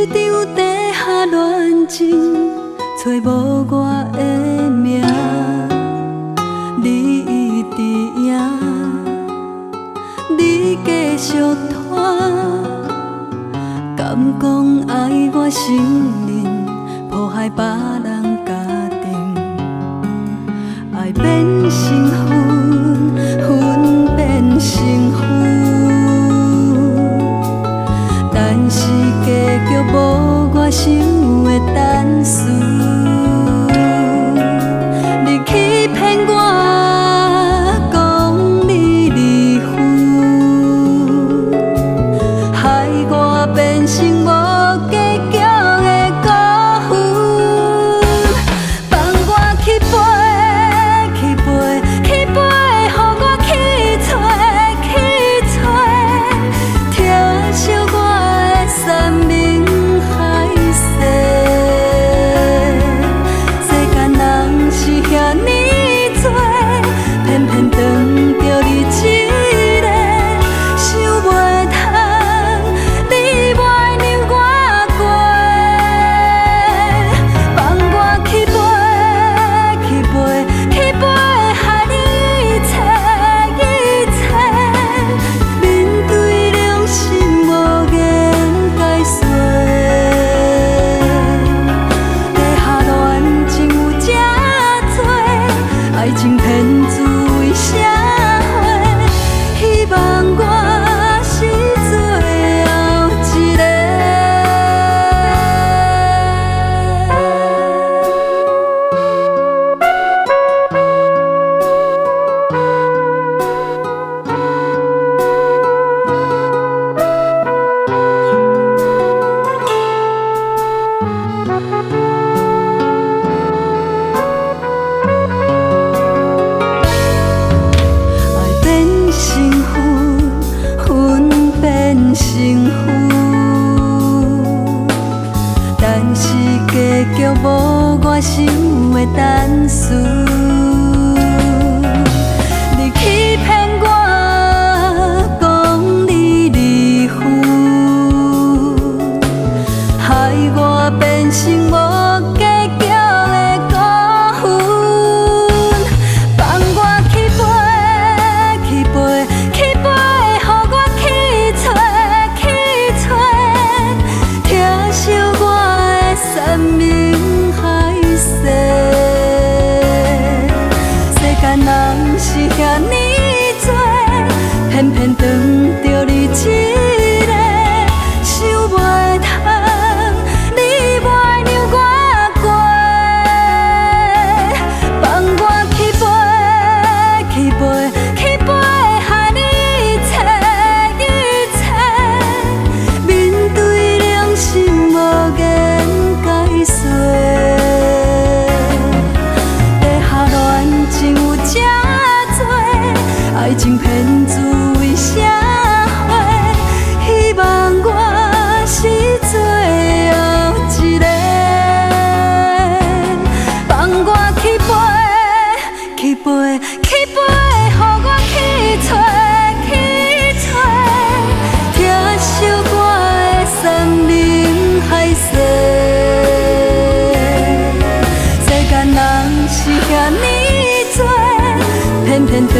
一场地下恋情，找无我的名，你伫影，你继续拖，敢讲爱我承认，破坏别人家庭，爱变成恨，恨变成负，但是结局无我想的等序。你欺骗我，讲你离婚，害我变成无结局的辜负。放我去飞，去飞，去飞，予我去找，去找，疼惜我的山盟海誓。世间人是遐尼多，偏偏当着你一个，想袂通，你袂让我过。放我去飞，去飞，去飞，害你一切一切，面对良心无言解说。地下恋情有这多，爱情骗子为社会，希望我是最后一个。爱变成恨，恨变成负，但是结局无我想的等序。你欺骗我，讲你离婚，害我变成无结局的辜负。放我去飞，去飞，去飞，予我去找，去找，疼惜我的山盟海誓。世间人是遐尼多，偏偏当着你一个，想袂通，你袂让我过。放我去飞，去飞，去飞，害你一切一切，面对良心无言解说。地下恋情有这多，爱情骗子为社会，希望我是最后一个。放我去飞，去飞，去飞，予我去找，去找，疼惜我的山盟海誓。世间人是遐尼多，偏偏当